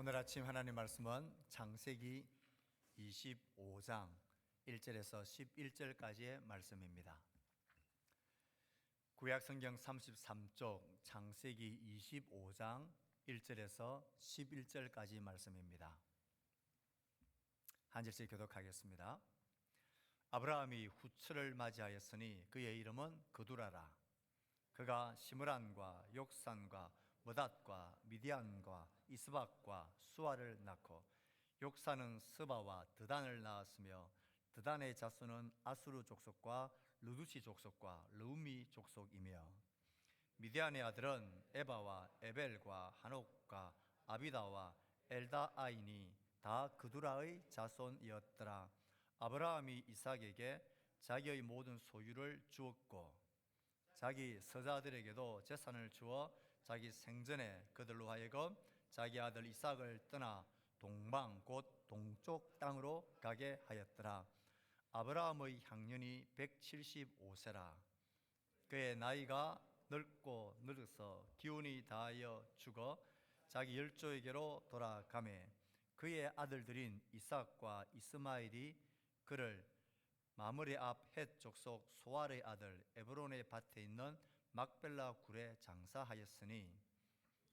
오늘 아침 하나님 말씀은 창세기 25장 1절에서 11절까지의 말씀입니다. 구약 성경 33쪽 창세기 25장 1절에서 11절까지 말씀입니다. 한 절씩 교독하겠습니다. 아브라함이 후처를 맞이하였으니 그의 이름은 그두라라. 그가 시므란과 욕산과 머닷과 미디안과 이스박과 수아를 낳고 욕산은 스바와 드단을 낳았으며 드단의 자손은 아수르 족속과 르두시 족속과 르우미 족속이며 미디안의 아들은 에바와 에벨과 한옥과 아비다와 엘다아이니 다 그두라의 자손이었더라. 아브라함이 이삭에게 자기의 모든 소유를 주었고 자기 서자들에게도 재산을 주어 자기 생전에 그들로 하여금 자기 아들 이삭을 떠나 동방 곧 동쪽 땅으로 가게 하였더라. 아브라함의 향년이 175세라. 그의 나이가 늙고 늙어서 기운이 다하여 죽어 자기 열조에게로 돌아가매 그의 아들들인 이삭과 이스마엘이 그를 마므레 앞 헷 족속 소알의 아들 에브론의 밭에 있는 막벨라 굴에 장사하였으니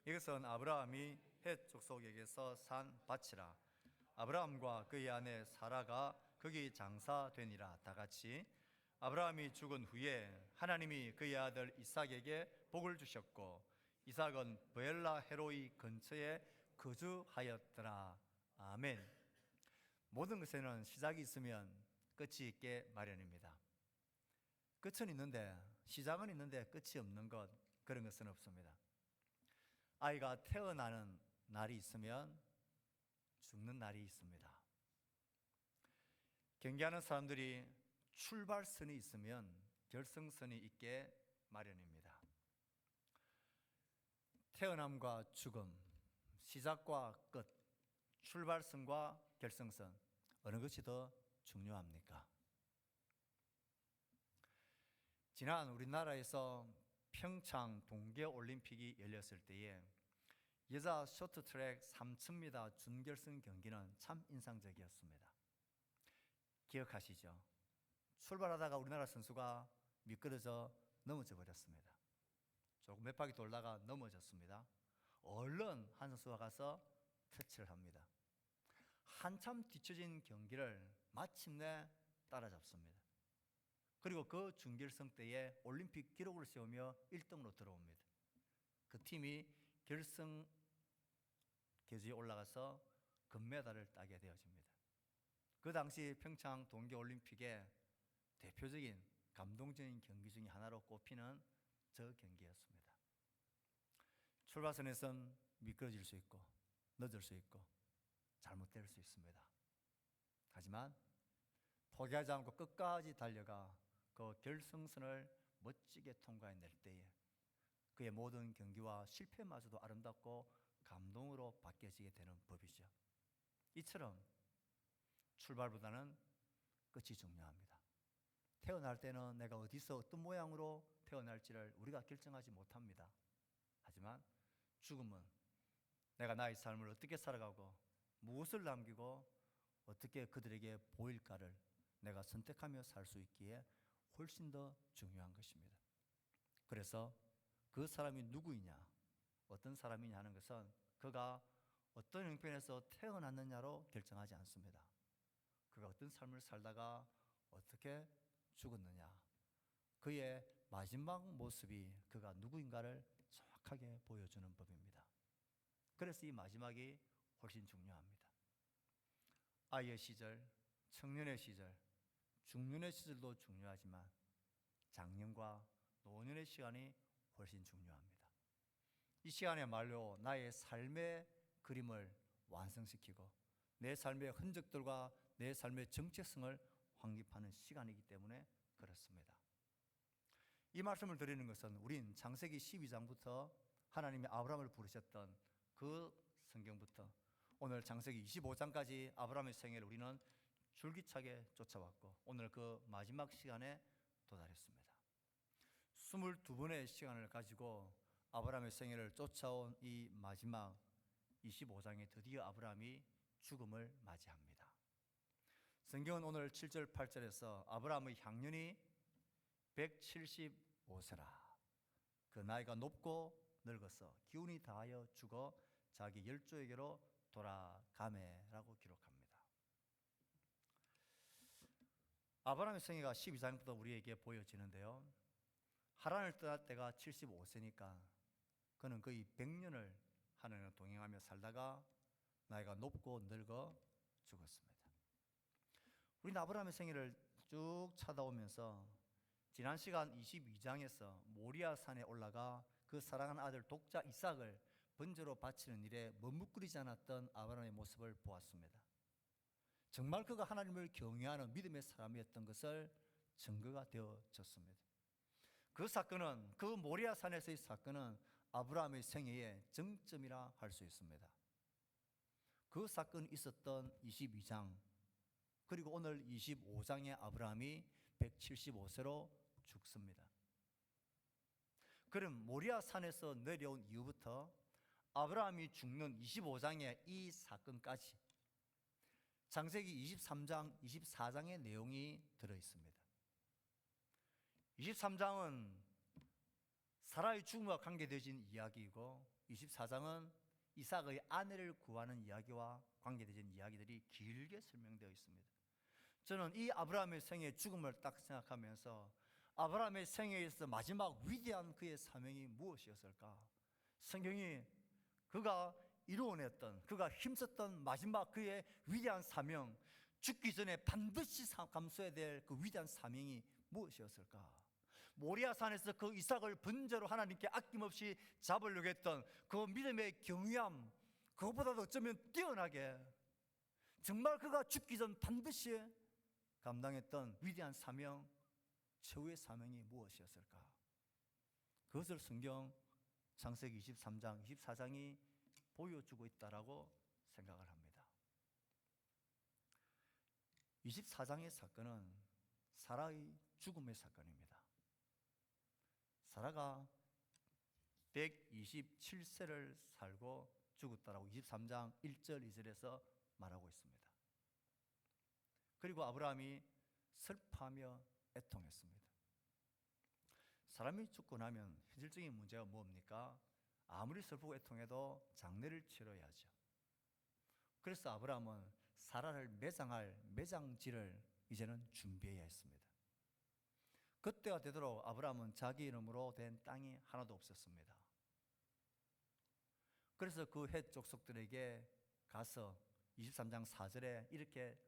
이것은 아브라함이 헷 족속에게서 산 밭이라. 아브라함과 그의 아내 사라가 거기 장사되니라. 다같이 아브라함이 죽은 후에 하나님이 그의 아들 이삭에게 복을 주셨고 이삭은 브엘라 헤로이 근처에 거주하였더라. 아멘. 모든 것에는 시작이 있으면 끝이 있게 마련입니다. 끝은 있는데 시작은 있는데 끝이 없는 것, 그런 것은 없습니다. 아이가 태어나는 날이 있으면 죽는 날이 있습니다. 경기하는 사람들이 출발선이 있으면 결승선이 있게 마련입니다. 태어남과 죽음, 시작과 끝, 출발선과 결승선, 어느 것이 더 중요합니까? 지난 우리나라에서 평창 동계올림픽이 열렸을 때에 여자 쇼트트랙 3000m 준결승 경기는 참 인상적이었습니다. 기억하시죠? 출발하다가 우리나라 선수가 미끄러져 넘어져 버렸습니다. 조금 몇 바퀴 돌다가 넘어졌습니다. 얼른 한 선수가 가서 터치를 합니다. 한참 뒤처진 경기를 마침내 따라잡습니다. 그리고 그 준결승 때에 올림픽 기록을 세우며 1등으로 들어옵니다. 그 팀이 결승 계주에 올라가서 금메달을 따게 되어집니다. 그 당시 평창 동계올림픽의 대표적인 감동적인 경기 중에 하나로 꼽히는 저 경기였습니다. 출발선에선 미끄러질 수 있고 늦을 수 있고 잘못될 수 있습니다. 하지만 포기하지 않고 끝까지 달려가 그 결승선을 멋지게 통과해낼 때에 그의 모든 경기와 실패마저도 아름답고 감동으로 바뀌어지게 되는 법이죠. 이처럼 출발보다는 끝이 중요합니다. 태어날 때는 내가 어디서 어떤 모양으로 태어날지를 우리가 결정하지 못합니다. 하지만 죽음은 내가 나의 삶을 어떻게 살아가고 무엇을 남기고 어떻게 그들에게 보일까를 내가 선택하며 살 수 있기에 훨씬 더 중요한 것입니다. 그래서 그 사람이 누구이냐, 어떤 사람이냐 하는 것은 그가 어떤 형편에서 태어났느냐로 결정하지 않습니다. 그가 어떤 삶을 살다가 어떻게 죽었느냐, 그의 마지막 모습이 그가 누구인가를 정확하게 보여주는 법입니다. 그래서 이 마지막이 훨씬 중요합니다. 아이의 시절, 청년의 시절, 중년의 시절도 중요하지만 장년과 노년의 시간이 훨씬 중요합니다. 이 시간에말로 나의 삶의 그림을 완성시키고 내 삶의 흔적들과 내 삶의 정체성을 확립하는 시간이기 때문에 그렇습니다. 이 말씀을 드리는 것은 우린 창세기 12장부터 하나님이 아브라함을 부르셨던 그 성경부터 오늘 창세기 25장까지 아브라함의 생애를 우리는 줄기차게 쫓아왔고 오늘 그 마지막 시간에 도달했습니다. 22번의 시간을 가지고 아브라함의 생애를 쫓아온 이 마지막 25장에 드디어 아브라함이 죽음을 맞이합니다. 성경은 오늘 7절 8절에서 아브라함의 향년이 175세라 그 나이가 높고 늙어서 기운이 다하여 죽어 자기 열조에게로 돌아가매라고 기록합니다. 아브라함의 생애가 12장부터 우리에게 보여지는데요, 하란을 떠날 때가 75세니까 그는 거의 100년을 하나님과 동행하며 살다가 나이가 높고 늙어 죽었습니다. 우리는 아브라함의 생애를 쭉 찾아오면서 지난 시간 22장에서 모리아 산에 올라가 그 사랑하는 아들 독자 이삭을 번제로 바치는 일에 머뭇거리지 않았던 아브라함의 모습을 보았습니다. 정말 그가 하나님을 경외하는 믿음의 사람이었던 것을 증거가 되어졌습니다. 그 사건은, 그 모리아 산에서의 사건은 아브라함의 생애의 정점이라 할 수 있습니다. 그 사건이 있었던 22장 그리고 오늘 25장의 아브라함이 175세로 죽습니다. 그럼 모리아 산에서 내려온 이후부터 아브라함이 죽는 25장의 이 사건까지 창세기 23장, 24장의 내용이 들어있습니다. 23장은 사라의 죽음과 관계되어진 이야기이고 24장은 이삭의 아내를 구하는 이야기와 관계되어진 이야기들이 길게 설명되어 있습니다. 저는 이 아브라함의 생애의 죽음을 딱 생각하면서 아브라함의 생애에서 마지막 위대한 그의 사명이 무엇이었을까? 성경이 그가 이루어냈던, 그가 힘썼던 마지막 그의 위대한 사명, 죽기 전에 반드시 감수해야 될 그 위대한 사명이 무엇이었을까? 모리아산에서 그 이삭을 번제로 하나님께 아낌없이 잡으려고 했던 그 믿음의 경외함, 그것보다도 어쩌면 뛰어나게 정말 그가 죽기 전 반드시 감당했던 위대한 사명, 최후의 사명이 무엇이었을까? 그것을 성경 창세기 23장, 24장이 보여주고 있다라고 생각을 합니다. 24장의 사건은 사라의 죽음의 사건입니다. 사라가 127세를 살고 죽었다라고 23장 1절 2절에서 말하고 있습니다. 그리고 아브라함이 슬퍼하며 애통했습니다. 사람이 죽고 나면 현실적인 문제가 뭡니까? 아무리 슬프고 애통해도 장례를 치러야죠. 그래서 아브라함은 사라를 매장할 매장지를 이제는 준비해야 했습니다. 그때가 되도록 아브라함은 자기 이름으로 된 땅이 하나도 없었습니다. 그래서 그 헷 족속들에게 가서 23장 4절에 이렇게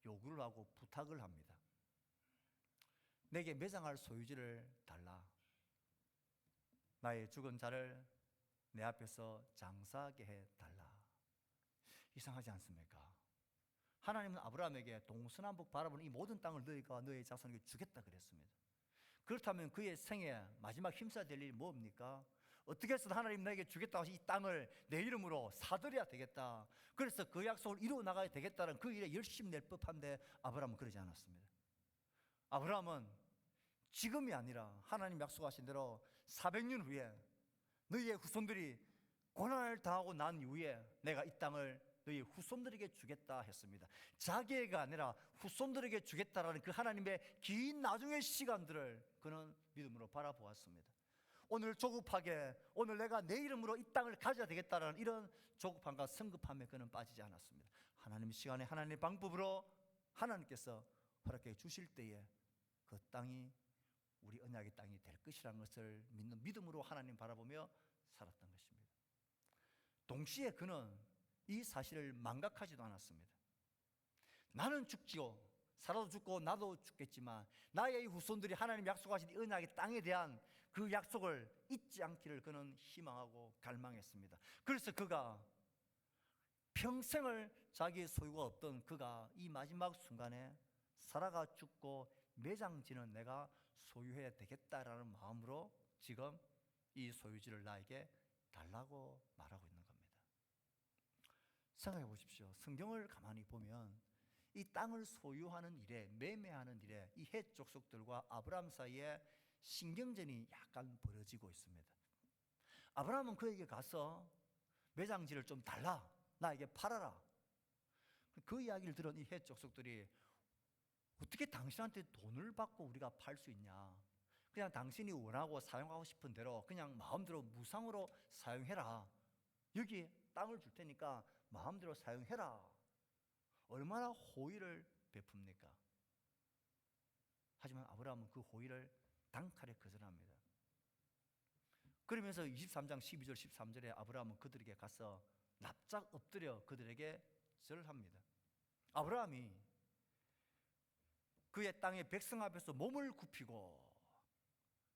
요구를 하고 부탁을 합니다. 내게 매장할 소유지를 달라. 나의 죽은 자를 내 앞에서 장사하게 해달라. 이상하지 않습니까? 하나님은 아브라함에게 동서남북 바라보는 이 모든 땅을 너희가 너의 자손에게 주겠다 그랬습니다. 그렇다면 그의 생애 마지막 힘써야 될 일이 뭡니까? 어떻게 해서든 하나님 나에게 주겠다고 이 땅을 내 이름으로 사들여야 되겠다. 그래서 그 약속을 이루어 나가야 되겠다는 그 일에 열심히 낼 법한데 아브라함은 그러지 않았습니다. 아브라함은 지금이 아니라 하나님 약속하신 대로 400년 후에 너희의 후손들이 고난을 당하고 난 이후에 내가 이 땅을 너희 후손들에게 주겠다 했습니다. 자기가 아니라 후손들에게 주겠다라는 그 하나님의 긴 나중의 시간들을 그는 믿음으로 바라보았습니다. 오늘 조급하게 오늘 내가 내 이름으로 이 땅을 가져야 되겠다라는 이런 조급함과 성급함에 그는 빠지지 않았습니다. 하나님의 시간에 하나님의 방법으로 하나님께서 허락해 주실 때에 그 땅이 우리 언약의 땅이 될 것이라는 것을 믿는 믿음으로 하나님 바라보며 살았던 것입니다. 동시에 그는 이 사실을 망각하지도 않았습니다. 나는 죽지요. 살아도 죽고 나도 죽겠지만 나의 후손들이 하나님 약속하신 이 언약의 땅에 대한 그 약속을 잊지 않기를 그는 희망하고 갈망했습니다. 그래서 그가 평생을 자기의 소유가 없던 그가 이 마지막 순간에 사라가 죽고 매장지는 내가 소유해야 되겠다라는 마음으로 지금 이 소유지를 나에게 달라고 말하고 있는 겁니다. 생각해 보십시오. 성경을 가만히 보면 이 땅을 소유하는 일에, 매매하는 일에 이 헷 족속들과 아브라함 사이에 신경전이 약간 벌어지고 있습니다. 아브라함은 그에게 가서 매장지를 좀 달라, 나에게 팔아라. 그 이야기를 들은 이 헷 족속들이 어떻게 당신한테 돈을 받고 우리가 팔 수 있냐, 그냥 당신이 원하고 사용하고 싶은 대로 그냥 마음대로 무상으로 사용해라, 여기 땅을 줄 테니까 마음대로 사용해라. 얼마나 호의를 베풉니까? 하지만 아브라함은 그 호의를 단칼에 거절합니다. 그러면서 23장 12절 13절에 아브라함은 그들에게 가서 납작 엎드려 그들에게 절을 합니다. 아브라함이 그의 땅의 백성 앞에서 몸을 굽히고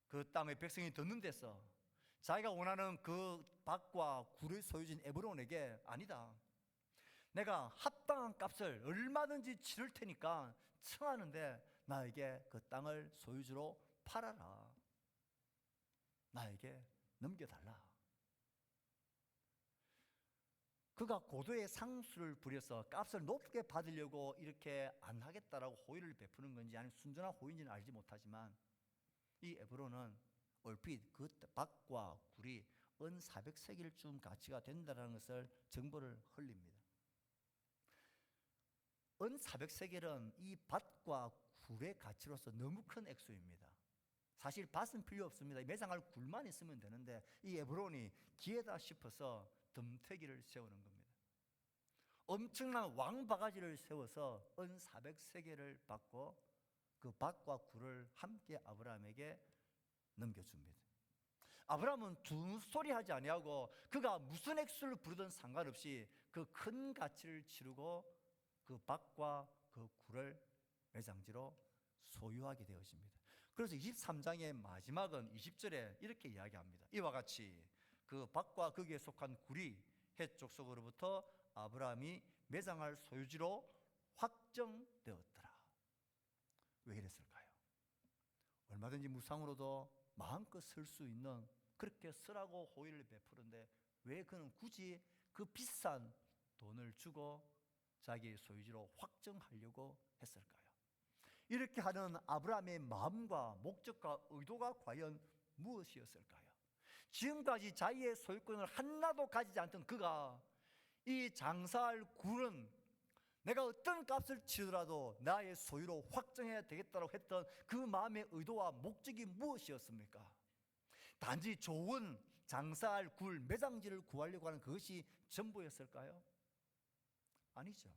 그 땅의 백성이 듣는 데서 자기가 원하는 그 밭과 굴의 소유진 에브론에게 아니다, 내가 합당한 값을 얼마든지 치를 테니까 청하는데 나에게 그 땅을 소유주로 팔아라, 나에게 넘겨달라. 그가 고도의 상수를 부려서 값을 높게 받으려고 이렇게 안 하겠다라고 호의를 베푸는 건지 아니면 순전한 호의인지는 알지 못하지만 이 에브론은 얼핏 그 밭과 굴이 은 400세겔쯤 가치가 된다는 것을 정보를 흘립니다. 은 400세겔은 이 밭과 굴의 가치로서 너무 큰 액수입니다. 사실 밭은 필요 없습니다. 매장할 굴만 있으면 되는데 이 에브론이 기회다 싶어서 덤태기를 세우는 겁니다. 엄청난 왕바가지를 세워서 은 400세겔을 받고 그 밭과 굴을 함께 아브라함에게 넘겨줍니다. 아브라함은 두 소리 하지 아니하고 그가 무슨 액수를 부르든 상관없이 그 큰 가치를 치르고 그 밭과 그 굴을 매장지로 소유하게 되어집니다. 그래서 23장의 마지막은 20절에 이렇게 이야기합니다. 이와 같이 그 밭과 거기에 속한 굴이 헷 족속으로부터 아브라함이 매장할 소유지로 확정되었더라. 왜 이랬을까요? 얼마든지 무상으로도 마음껏 쓸 수 있는, 그렇게 쓰라고 호의를 베푸는데 왜 그는 굳이 그 비싼 돈을 주고 자기의 소유지로 확정하려고 했을까요? 이렇게 하는 아브라함의 마음과 목적과 의도가 과연 무엇이었을까요? 지금까지 자기의 소유권을 하나도 가지지 않던 그가 이 장사할 굴은 내가 어떤 값을 치더라도 나의 소유로 확정해야 되겠다고 했던 그 마음의 의도와 목적이 무엇이었습니까? 단지 좋은 장사할 굴, 매장지를 구하려고 하는 그것이 전부였을까요? 아니죠.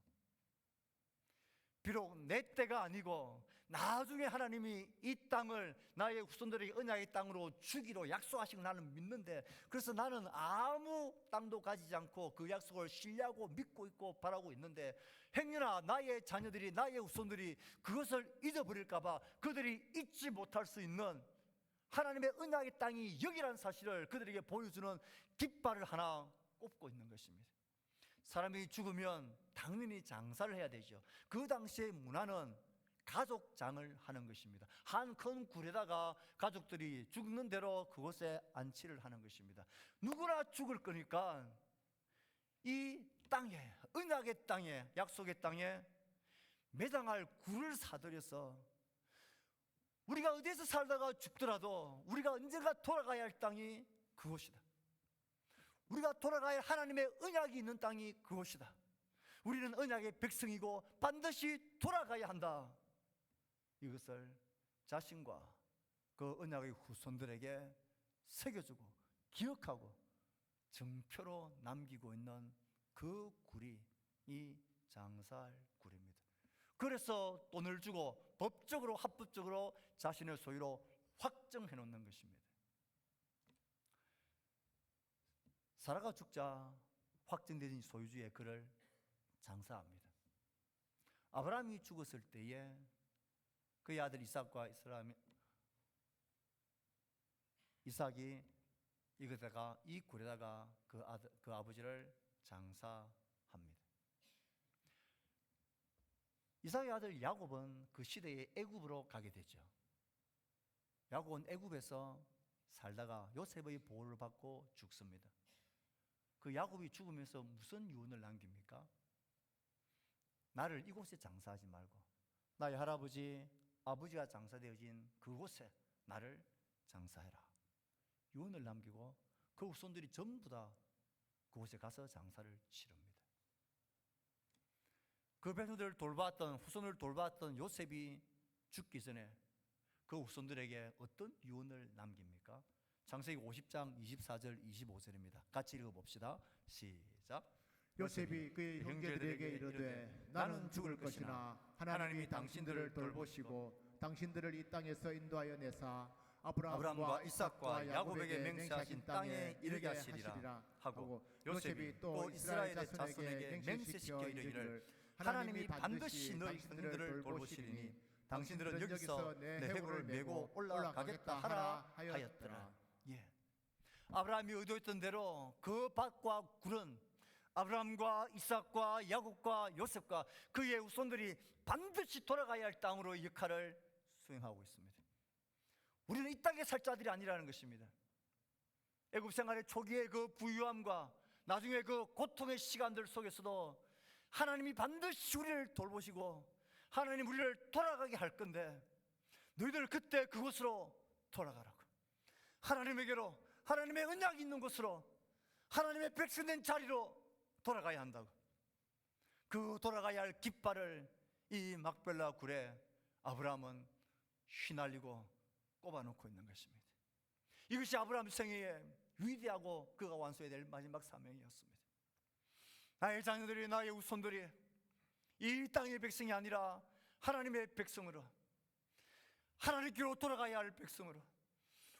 비록 내 때가 아니고 나중에 하나님이 이 땅을 나의 후손들에게 언약의 땅으로 주기로 약속하시고 나는 믿는데, 그래서 나는 아무 땅도 가지지 않고 그 약속을 신뢰하고 믿고 있고 바라고 있는데, 행여나 나의 자녀들이, 나의 후손들이 그것을 잊어버릴까 봐 그들이 잊지 못할 수 있는 하나님의 언약의 땅이 여기라는 사실을 그들에게 보여주는 깃발을 하나 꼽고 있는 것입니다. 사람이 죽으면 당연히 장사를 해야 되죠. 그 당시의 문화는 가족장을 하는 것입니다. 한 큰 굴에다가 가족들이 죽는 대로 그곳에 안치를 하는 것입니다. 누구나 죽을 거니까 이 땅에, 언약의 땅에, 약속의 땅에 매장할 굴을 사들여서 우리가 어디서 살다가 죽더라도 우리가 언젠가 돌아가야 할 땅이 그곳이다. 우리가 돌아가야 할 하나님의 언약이 있는 땅이 그곳이다. 우리는 언약의 백성이고 반드시 돌아가야 한다. 이것을 자신과 그 언약의 후손들에게 새겨주고 기억하고 정표로 남기고 있는 그 굴이 이 장사할 굴입니다. 그래서 돈을 주고 법적으로, 합법적으로 자신의 소유로 확정해 놓는 것입니다. 사라가 죽자 확정된 소유주의 그를 장사합니다. 아브라함이 죽었을 때에 그의 아들 이삭이 이 굴에다가 그 아버지를 장사합니다. 이삭의 아들 야곱은 그 시대에 애굽으로 가게 되죠. 야곱은 애굽에서 살다가 요셉의 보호를 받고 죽습니다. 그 야곱이 죽으면서 무슨 유언을 남깁니까? 나를 이곳에 장사하지 말고 나의 할아버지, 아버지가 장사되어진 그곳에 나를 장사해라. 유언을 남기고 그 후손들이 전부 다 그곳에 가서 장사를 치릅니다. 그 백성들을 돌봤던, 후손을 돌봤던 요셉이 죽기 전에 그 후손들에게 어떤 유언을 남깁니까? 창세기 50장 24절 25절입니다. 같이 읽어봅시다. 시작. 요셉이 그의 형제들에게 이르되 나는 죽을 것이나 하나님이 당신들을 돌보시고 당신들을 이 땅에서 인도하여 내사 아브라함과 이삭과 야곱에게 맹세하신 땅에 이르게 하시리라 하고 요셉이 또 이스라엘 자손에게 맹세시켜 이르기를 하나님이 반드시 너희 형들을 돌보시리니 당신들은 여기서 내 해골을 메고 올라가겠다 하라 하였더라. 예, 아브라함이 의도했던 대로 그 밭과 굴은 아브라함과 이삭과 야곱과 요셉과 그의 후손들이 반드시 돌아가야 할 땅으로 역할을 수행하고 있습니다. 우리는 이 땅에 살 자들이 아니라는 것입니다. 애굽 생활의 초기의 그 부유함과 나중에 그 고통의 시간들 속에서도 하나님이 반드시 우리를 돌보시고 하나님 우리를 돌아가게 할 건데 너희들 그때 그곳으로 돌아가라고, 하나님에게로, 하나님의 언약이 있는 곳으로, 하나님의 백성된 자리로 돌아가야 한다고. 그 돌아가야 할 깃발을 이 막벨라 굴에 아브라함은 휘날리고 꼽아놓고 있는 것입니다. 이것이 아브라함 생애의 위대하고 그가 완수해야 될 마지막 사명이었습니다. 나의 자녀들이, 나의 후손들이 이 땅의 백성이 아니라 하나님의 백성으로, 하나님께로 돌아가야 할 백성으로,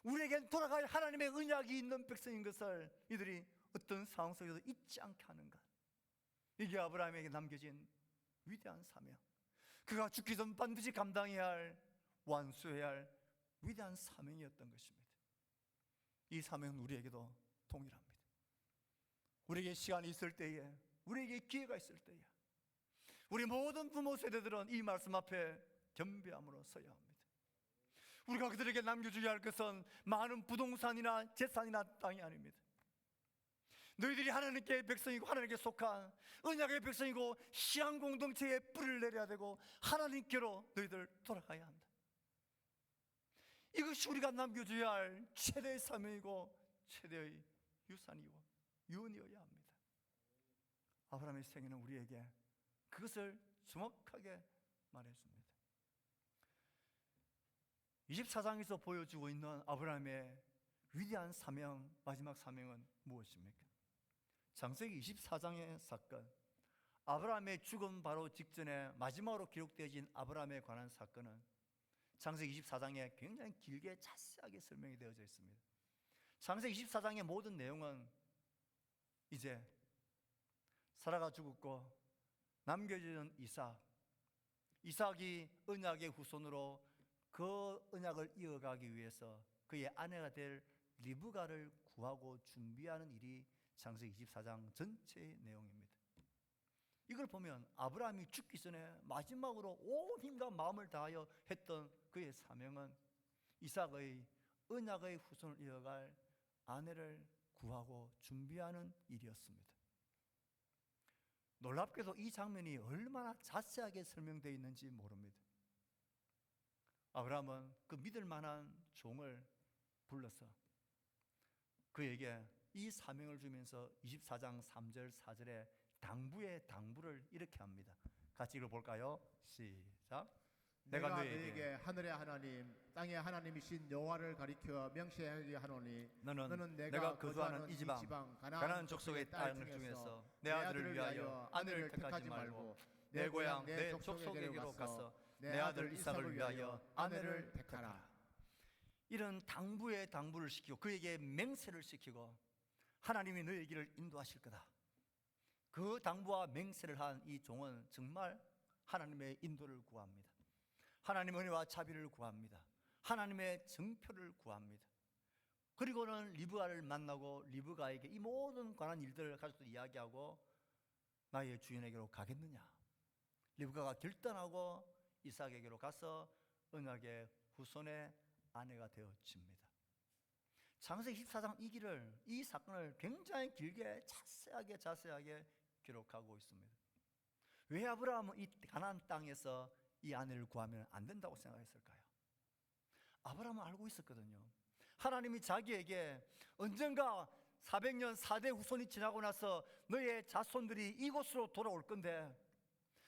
우리에겐 돌아갈 하나님의 언약이 있는 백성인 것을 이들이 어떤 상황 속에서 잊지 않게 하는 것, 이게 아브라함에게 남겨진 위대한 사명, 그가 죽기 전 반드시 감당해야 할, 완수해야 할 위대한 사명이었던 것입니다. 이 사명은 우리에게도 동일합니다. 우리에게 시간이 있을 때에, 우리에게 기회가 있을 때에 우리 모든 부모 세대들은 이 말씀 앞에 겸비함으로 서야 합니다. 우리가 그들에게 남겨줘야 할 것은 많은 부동산이나 재산이나 땅이 아닙니다. 너희들이 하나님께 백성이고 하나님께 속한 언약의 백성이고 시한 공동체에 뿌리를 내려야 되고 하나님께로 너희들 돌아가야 한다. 이것이 우리가 남겨줘야 할 최대의 사명이고 최대의 유산이고 유언이어야 합니다. 아브라함의 생애는 우리에게 그것을 정확하게 말해줍니다. 24장에서 보여주고 있는 아브라함의 위대한 사명, 마지막 사명은 무엇입니까? 창세기 24장의 사건, 아브라함의 죽음 바로 직전에 마지막으로 기록되어진 아브라함에 관한 사건은 창세기 24장에 굉장히 길게 자세하게 설명이 되어져 있습니다. 창세기 24장의 모든 내용은 이제 사라가 죽었고 남겨진 이삭이 언약의 후손으로 그 언약을 이어가기 위해서 그의 아내가 될 리브가를 구하고 준비하는 일이 창세기 24장 전체의 내용입니다. 이걸 보면 아브라함이 죽기 전에 마지막으로 온 힘과 마음을 다하여 했던 그의 사명은 이삭의 언약의 후손을 이어갈 아내를 구하고 준비하는 일이었습니다. 놀랍게도 이 장면이 얼마나 자세하게 설명되어 있는지 모릅니다. 아브라함은 그 믿을 만한 종을 불러서 그에게 이 사명을 주면서 24장 3절 4절에 당부의 당부를 이렇게 합니다. 같이 읽어볼까요? 시작. 내가 너에게 하늘의 하나님 땅의 하나님이신 여호와를 가리켜 명시하게 하노니 너는 내가 거주하는 이 지방 가나안 족속의 딸 중에서 내 아들을 위하여 아내를 택하지 말고 내 고향 내 족속에게로 가서 내 아들 이삭을 위하여 아내를 택하라. 이런 당부의 당부를 시키고 그에게 맹세를 시키고 하나님이 너의 길을 인도하실 거다. 그 당부와 맹세를 한 이 종은 정말 하나님의 인도를 구합니다. 하나님의 은혜와 자비를 구합니다. 하나님의 정표를 구합니다. 그리고는 리브가를 만나고 리브가에게 이 모든 관한 일들을 가지고 이야기하고 나의 주인에게로 가겠느냐. 리브가가 결단하고 이삭에게로 가서 언약의 후손의 아내가 되어집니다. 창세기 14장 이 사건을 굉장히 길게 자세하게 기록하고 있습니다. 왜 아브라함은 이 가나안 땅에서 이 아내를 구하면 안 된다고 생각했을까요? 아브라함은 알고 있었거든요. 하나님이 자기에게 언젠가 400년 4대 후손이 지나고 나서 너의 자손들이 이곳으로 돌아올 건데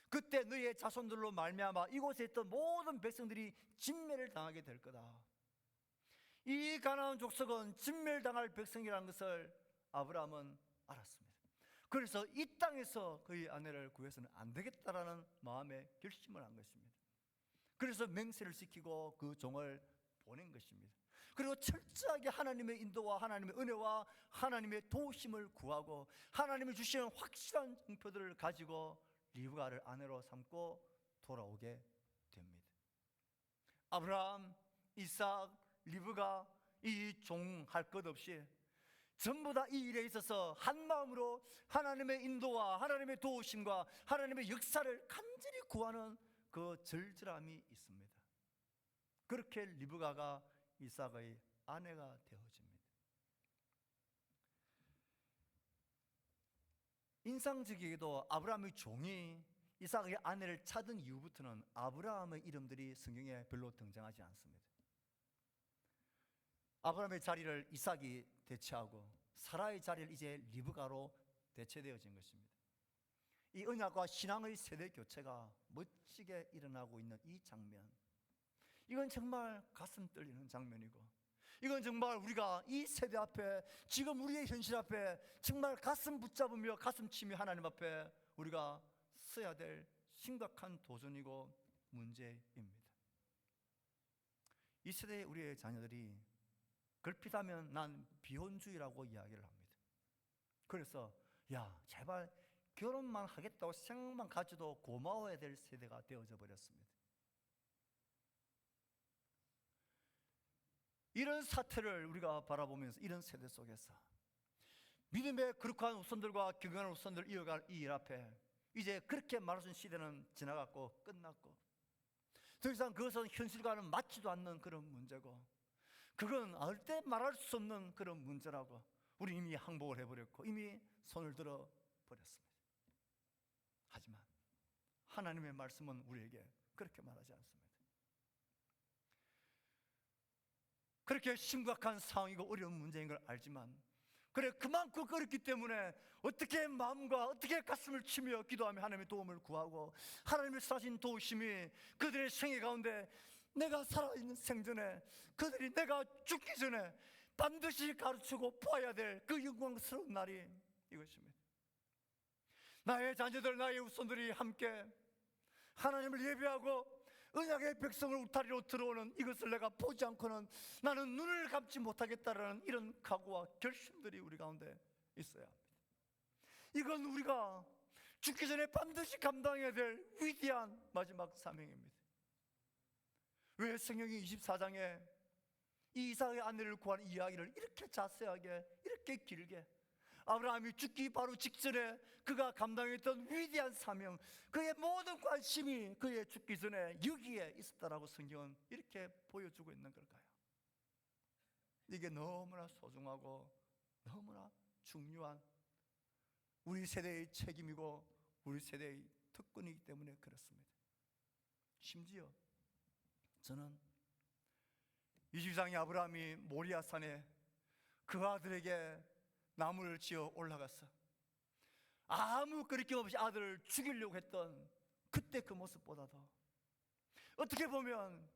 그때 너의 자손들로 말미암아 이곳에 있던 모든 백성들이 진멸을 당하게 될 거다. 이 가나안 족속은 진멸당할 백성이라는 것을 아브라함은 알았습니다. 그래서 이 땅에서 그의 아내를 구해서는 안 되겠다라는 마음의 결심을 한 것입니다. 그래서 맹세를 지키고 그 종을 보낸 것입니다. 그리고 철저하게 하나님의 인도와 하나님의 은혜와 하나님의 도우심을 구하고 하나님이 주시는 확실한 증표들을 가지고 리브가를 아내로 삼고 돌아오게 됩니다. 아브라함, 이삭, 리브가 이 종 할 것 없이 전부 다 이 일에 있어서 한 마음으로 하나님의 인도와 하나님의 도우심과 하나님의 역사를 간절히 구하는 그 절절함이 있습니다. 그렇게 리브가가 이삭의 아내가 되어집니다. 인상적이게도 아브라함의 종이 이삭의 아내를 찾은 이후부터는 아브라함의 이름들이 성경에 별로 등장하지 않습니다. 아브라함의 자리를 이삭이 대체하고 사라의 자리를 이제 리브가로 대체되어진 것입니다. 이 언약과 신앙의 세대 교체가 멋지게 일어나고 있는 이 장면, 이건 정말 가슴 떨리는 장면이고 이건 정말 우리가 이 세대 앞에 지금 우리의 현실 앞에 정말 가슴 붙잡으며 가슴 치며 하나님 앞에 우리가 써야 될 심각한 도전이고 문제입니다. 이 세대의 우리의 자녀들이 걸핏하면 난 비혼주의라고 이야기를 합니다. 그래서 야 제발 결혼만 하겠다고 생각만 가져도 고마워야 될 세대가 되어져 버렸습니다. 이런 사태를 우리가 바라보면서 이런 세대 속에서 믿음의 거룩한 후손들과 경건한 후손들을 이어갈 이 일 앞에 이제 그렇게 말하신 시대는 지나갔고 끝났고 더 이상 그것은 현실과는 맞지도 않는 그런 문제고 그건 절대 말할 수 없는 그런 문제라고 우리 이미 항복을 해버렸고 이미 손을 들어 버렸습니다. 하지만 하나님의 말씀은 우리에게 그렇게 말하지 않습니다. 그렇게 심각한 상황이고 어려운 문제인 걸 알지만 그래 그만큼 그렇기 때문에 어떻게 마음과 어떻게 가슴을 치며 기도하며 하나님의 도움을 구하고 하나님의 사신 도우심이 그들의 생애 가운데 내가 살아있는 생전에 그들이 내가 죽기 전에 반드시 가르치고 보아야 될 그 영광스러운 날이 이것입니다. 나의 자녀들 나의 후손들이 함께 하나님을 예배하고 언약의 백성을 울타리로 들어오는 이것을 내가 보지 않고는 나는 눈을 감지 못하겠다라는 이런 각오와 결심들이 우리 가운데 있어야 합니다. 이건 우리가 죽기 전에 반드시 감당해야 될 위대한 마지막 사명입니다. 왜 성경이 24장에 이 이삭의 아내를 구하는 이야기를 이렇게 자세하게 이렇게 길게 아브라함이 죽기 바로 직전에 그가 감당했던 위대한 사명 그의 모든 관심이 그의 죽기 전에 여기에 있었다라고 성경은 이렇게 보여주고 있는 걸까요? 이게 너무나 소중하고 너무나 중요한 우리 세대의 책임이고 우리 세대의 특권이기 때문에 그렇습니다. 심지어 저는 22장의 아브라함이 모리아산에 그 아들에게 나무를 지어 올라가서 아무 거리낌 없이 아들을 죽이려고 했던 그때 그 모습보다도 어떻게 보면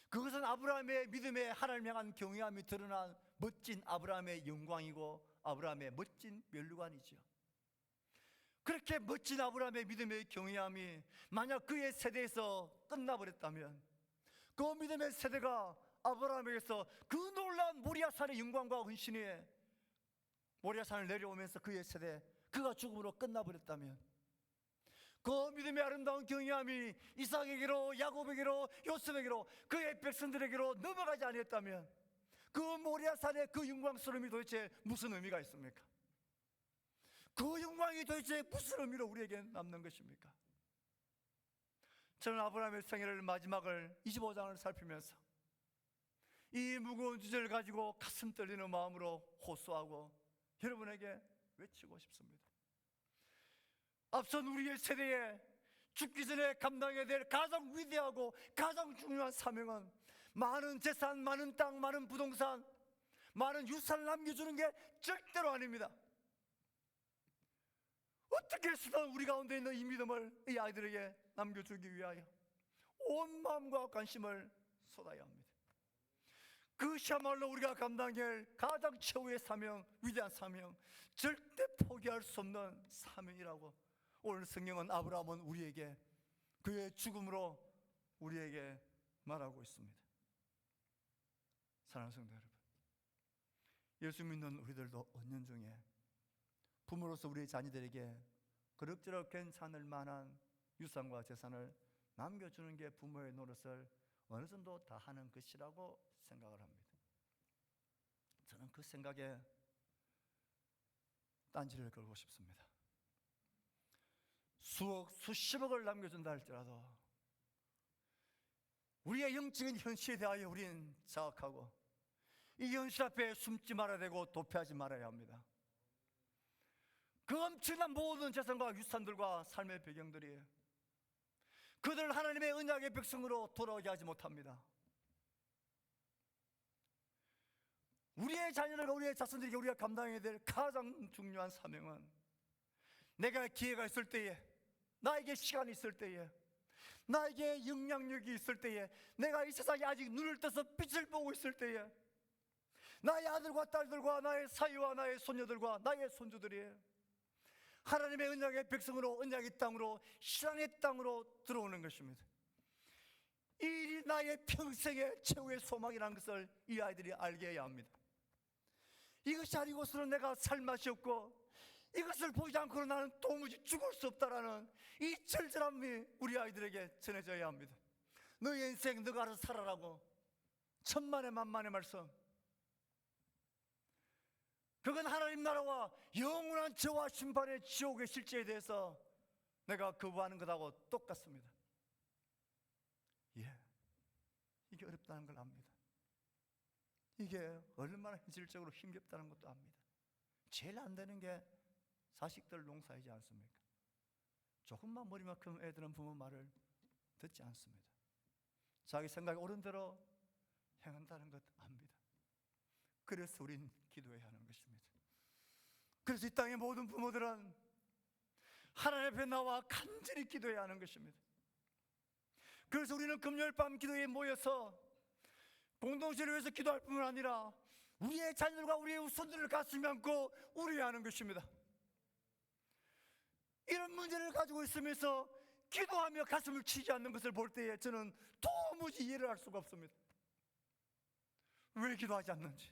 그것은 아브라함의 믿음에 하나님을 향한 경외함이 드러난 멋진 아브라함의 영광이고 아브라함의 멋진 면류관이죠. 그렇게 멋진 아브라함의 믿음의 경외함이 만약 그의 세대에서 끝나버렸다면 그 믿음의 세대가 아브라함에게서 그 놀라운 모리아산의 영광과 헌신이 모리아산을 내려오면서 그의 세대 그가 죽음으로 끝나버렸다면 그 믿음의 아름다운 경외함이 이삭에게로 야곱에게로 요셉에게로 그의 백성들에게로 넘어가지 아니했다면 그 모리아산의 그 영광스러움이 도대체 무슨 의미가 있습니까? 그 영광이 도대체 무슨 의미로 우리에게 남는 것입니까? 저는 아브라함의 생애를 마지막을 25장을 살피면서 이 무거운 주제를 가지고 가슴 떨리는 마음으로 호소하고 여러분에게 외치고 싶습니다. 앞선 우리의 세대에 죽기 전에 감당해야 될 가장 위대하고 가장 중요한 사명은 많은 재산, 많은 땅, 많은 부동산, 많은 유산을 남겨주는 게 절대로 아닙니다. 어떻게 해서든 우리 가운데 있는 이 믿음을 이 아이들에게 남겨주기 위하여 온 마음과 관심을 쏟아야 합니다. 그것이야말로 우리가 감당해야 할 가장 최후의 사명, 위대한 사명, 절대 포기할 수 없는 사명이라고 오늘 성경은 아브라함은 우리에게 그의 죽음으로 우리에게 말하고 있습니다. 사랑하는 성도 여러분, 예수 믿는 우리들도 은연중에 부모로서 우리 자녀들에게 그럭저럭 괜찮을 만한 유산과 재산을 남겨주는 게 부모의 노릇을 어느 정도 다 하는 것이라고 생각을 합니다. 저는 그 생각에 딴지를 걸고 싶습니다. 수억, 수십억을 남겨준다 할지라도 우리의 영적인 현실에 대하여 우리는 자각하고 이 현실 앞에 숨지 말아야 되고 도피하지 말아야 합니다. 그 엄청난 모든 재산과 유산들과 삶의 배경들이 그들 하나님의 언약의 백성으로 돌아오게 하지 못합니다. 우리의 자녀들과 우리의 자손들에게 우리가 감당해야 될 가장 중요한 사명은 내가 기회가 있을 때에, 나에게 시간이 있을 때에, 나에게 영향력이 있을 때에, 내가 이 세상에 아직 눈을 떠서 빛을 보고 있을 때에 나의 아들과 딸들과 나의 사위와 나의 손녀들과 나의 손주들이 하나님의 언약의 백성으로 언약의 땅으로 신앙의 땅으로 들어오는 것입니다. 이 일이 나의 평생의 최후의 소망이라는 것을 이 아이들이 알게 해야 합니다. 이것이 아니고서는 내가 살 맛이 없고 이것을 보지 않고는 나는 도무지 죽을 수 없다라는 이 절절함이 우리 아이들에게 전해져야 합니다. 너의 인생 너가 알아서 살아라고 천만의 만만의 말씀, 그건 하나님 나라와 영원한 죄와 심판의 지옥의 실제에 대해서 내가 거부하는 것하고 똑같습니다. 이게 어렵다는 걸 압니다. 이게 얼마나 현실적으로 힘겹다는 것도 압니다. 제일 안 되는 게 자식들 농사이지 않습니까? 조금만 머리만 큰 애들은 부모 말을 듣지 않습니다. 자기 생각이 옳은 대로 행한다는 것 압니다. 그래서 우린 기도해야 하는 것입니다. 그래서 이 땅의 모든 부모들은 하나님 앞에 나와 간절히 기도해야 하는 것입니다. 그래서 우리는 금요일 밤 기도에 모여서 공동체를 위해서 기도할 뿐만 아니라 우리의 자녀들과 우리의 후손들을 가슴에 안고 우려하는 것입니다. 이런 문제를 가지고 있으면서 기도하며 가슴을 치지 않는 것을 볼 때에 저는 도무지 이해를 할 수가 없습니다. 왜 기도하지 않는지,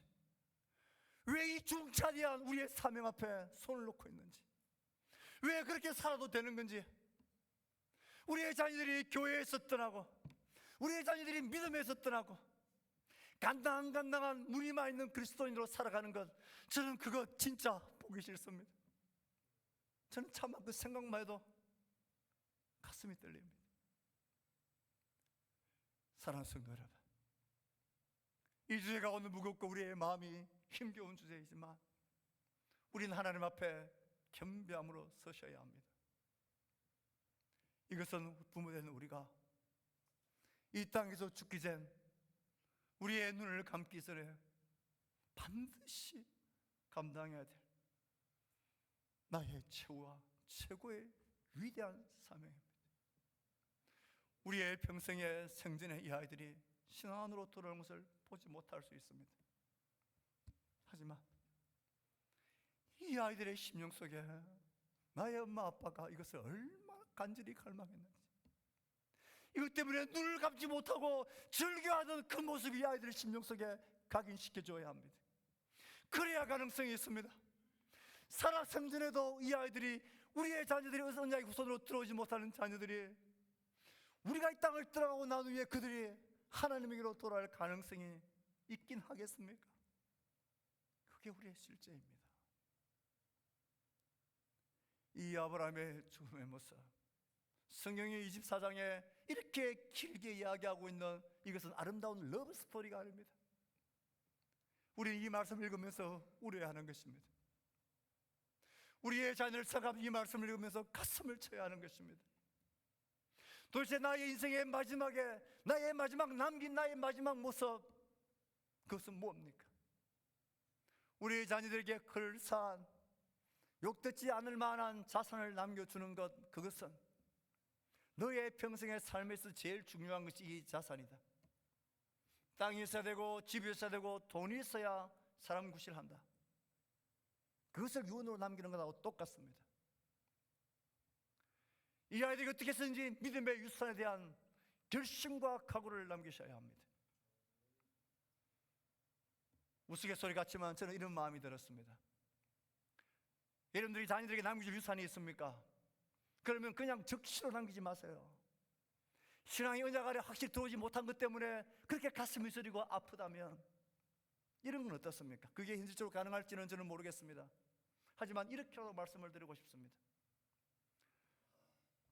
왜 이 중차대한 우리의 사명 앞에 손을 놓고 있는지, 왜 그렇게 살아도 되는 건지, 우리의 자녀들이 교회에서 떠나고 우리의 자녀들이 믿음에서 떠나고 간당간당한 무늬만 있는 그리스도인으로 살아가는 것, 저는 그거 진짜 보기 싫습니다. 저는 참 그 생각만 해도 가슴이 떨립니다. 사랑하는 성도 여러분, 이 주제가 오늘 무겁고 우리의 마음이 힘겨운 주제이지만 우리는 하나님 앞에 겸비함으로 서셔야 합니다. 이것은 부모된 우리가 이 땅에서 죽기 전 우리의 눈을 감기 전에 반드시 감당해야 될 나의 최후와 최고의 위대한 사명입니다. 우리의 평생의 생전에 이 아이들이 신앙 안으로 돌아오는 것을 보지 못할 수 있습니다. 하지만 이 아이들의 심령 속에 나의 엄마 아빠가 이것을 얼마나 간절히 갈망했는지, 이것 때문에 눈을 감지 못하고 즐겨하던 그 모습이 이 아이들의 심령 속에 각인시켜줘야 합니다. 그래야 가능성이 있습니다. 살아 생전에도 이 아이들이, 우리의 자녀들이 언약의 후손으로 들어오지 못하는 자녀들이 우리가 이 땅을 떠나고 난 후에 그들이 하나님에게로 돌아갈 가능성이 있긴 하겠습니까? 그게 우리의 실제입니다. 이 아브라함의 죽음의 모습, 성경의 24장에 이렇게 길게 이야기하고 있는 이것은 아름다운 러브 스토리가 아닙니다. 우리는 이 말씀을 읽으면서 우려하는 것입니다. 우리의 자녀를 생각하며 이 말씀을 읽으면서 가슴을 쳐야 하는 것입니다. 도대체 나의 인생의 마지막에 나의 마지막 남긴 나의 마지막 모습, 그것은 뭡니까? 우리 자녀들에게 근사한 욕되지 않을 만한 자산을 남겨주는 것, 그것은 너의 평생의 삶에서 제일 중요한 것이 이 자산이다. 땅이 있어야 되고 집이 있어야 되고 돈이 있어야 사람 구실한다. 그것을 유언으로 남기는 것하고 똑같습니다. 이 아이들이 어떻게 해서든지 믿음의 유산에 대한 결심과 각오를 남기셔야 합니다. 우스갯소리 같지만 저는 이런 마음이 들었습니다. 여러분들이 자녀들에게 남겨줄 유산이 있습니까? 그러면 그냥 적시로 남기지 마세요. 신앙의 언약 아래 확실히 들어오지 못한 것 때문에 그렇게 가슴이 저리고 아프다면 이런 건 어떻습니까? 그게 현실적으로 가능할지는 저는 모르겠습니다. 하지만 이렇게라도 말씀을 드리고 싶습니다.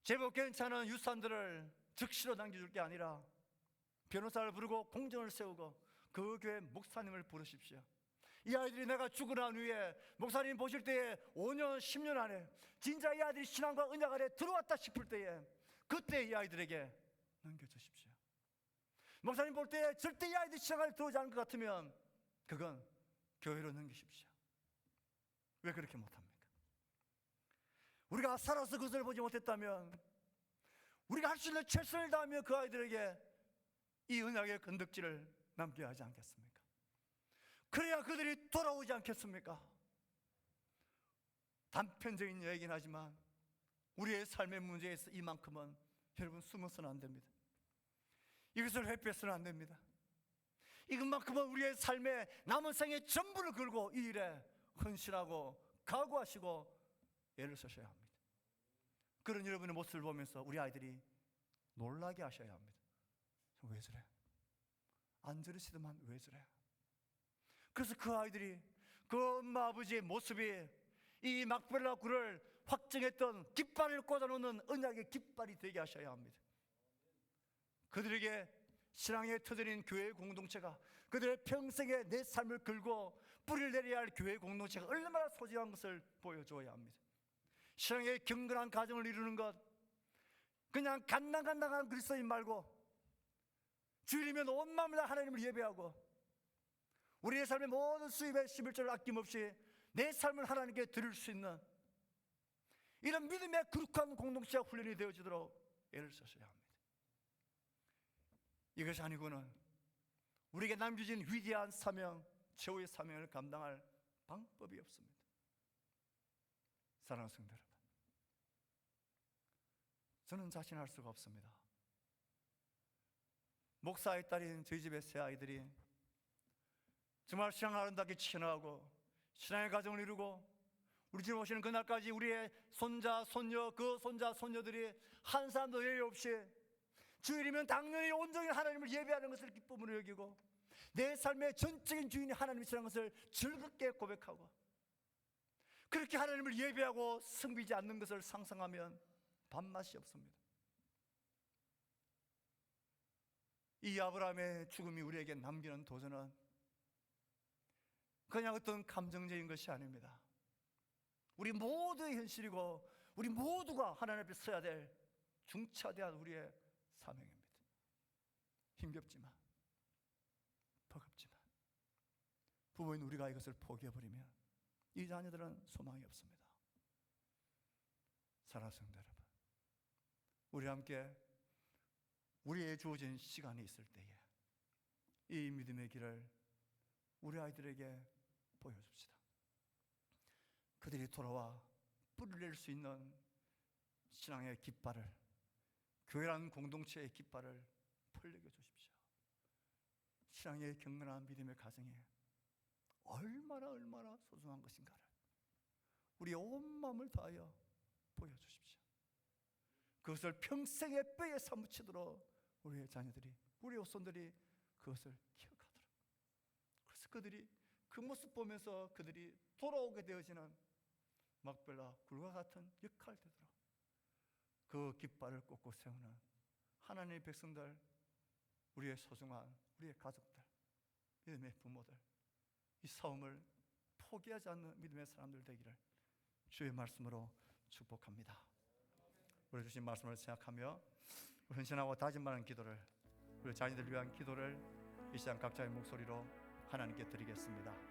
제법 괜찮은 유산들을 적시로 남겨줄 게 아니라 변호사를 부르고 공정을 세우고 그 교회 목사님을 부르십시오. 이 아이들이 내가 죽고 난 후에 목사님 보실 때에 5년, 10년 안에 진짜 이 아이들이 신앙과 언약 아래 들어왔다 싶을 때에 그때 이 아이들에게 넘겨주십시오. 목사님 볼 때에 절대 이 아이들이 신앙 안에 들어오지 않을 것 같으면 그건 교회로 넘기십시오. 왜 그렇게 못합니까? 우리가 살아서 그것을 보지 못했다면 우리가 할 수 있는 최선을 다하며 그 아이들에게 이 언약의 건덕지를 남겨야 하지 않겠습니까? 그래야 그들이 돌아오지 않겠습니까? 단편적인 얘기긴 하지만 우리의 삶의 문제에서 이만큼은 여러분 숨어서는 안 됩니다. 이것을 회피해서는 안 됩니다. 이것만큼은 우리의 삶의 남은 생의 전부를 걸고 이 일에 헌신하고 각오하시고 애를 쓰셔야 합니다. 그런 여러분의 모습을 보면서 우리 아이들이 놀라게 하셔야 합니다. 왜 저래? 안 저러시더만 왜 저래? 그래서 그 아이들이 그 엄마 아버지의 모습이 이 막벨라 굴을 확정했던 깃발을 꽂아놓는 언약의 깃발이 되게 하셔야 합니다. 그들에게 신앙의 터전인 교회 공동체가 그들의 평생에 내 삶을 걸고 뿌리를 내려야 할 교회 공동체가 얼마나 소중한 것을 보여줘야 합니다. 신앙의 경건한 가정을 이루는 것, 그냥 간당간당한 그리스도인 말고 주일이면 온 마음으로 하나님을 예배하고 우리의 삶의 모든 수입의 11조를 아낌없이 내 삶을 하나님께 드릴 수 있는 이런 믿음의 거룩한 공동체가 훈련이 되어지도록 애를 쓰셔야 합니다. 이것이 아니고는 우리에게 남겨진 위대한 사명, 최후의 사명을 감당할 방법이 없습니다. 사랑하는 성도 여러분, 저는 자신할 수가 없습니다. 목사의 딸인 저희 집의 세 아이들이 정말 신앙을 아름답게 지켜나가고 신앙의 가정을 이루고 우리 집 오시는 그날까지 우리의 손자, 손녀, 그 손자, 손녀들이 한 사람도 예외 없이 주일이면 당연히 온전히 하나님을 예배하는 것을 기쁨으로 여기고 내 삶의 전적인 주인이 하나님이시라는 것을 즐겁게 고백하고 그렇게 하나님을 예배하고 섬기지 않는 것을 상상하면 밥맛이 없습니다. 이 아브라함의 죽음이 우리에게 남기는 도전은 그냥 어떤 감정적인 것이 아닙니다. 우리 모두의 현실이고 우리 모두가 하나님 앞에 서야 될 중차대한 우리의 사명입니다. 힘겹지만 버겁지만 부모인 우리가 이것을 포기해버리면 이 자녀들은 소망이 없습니다. 사랑하는 성도 여러분, 우리 함께 우리의 주어진 시간이 있을 때에 이 믿음의 길을 우리 아이들에게 보여줍시다. 그들이 돌아와 뿌리를 낼 수 있는 신앙의 깃발을, 교회라는 공동체의 깃발을 펄리게 주십시오. 신앙의 경건한 믿음의 가정에 얼마나 소중한 것인가를 우리의 온 마음을 다하여 보여주십시오. 그것을 평생의 뼈에 사무치도록 우리의 자녀들이, 우리의 후손들이 그것을 기억하도록, 그래서 그들이 그 모습 보면서 그들이 돌아오게 되어지는 막벨라 굴과 같은 역할 되도록 그 깃발을 꽂고 세우는 하나님의 백성들, 우리의 소중한 우리의 가족들, 믿음의 부모들, 이 싸움을 포기하지 않는 믿음의 사람들 되기를 주의 말씀으로 축복합니다. 우리 주신 말씀을 생각하며 헌신하고 다짐하는 기도를, 우리 자녀들을 위한 기도를 이 시간 각자의 목소리로 하나님께 드리겠습니다.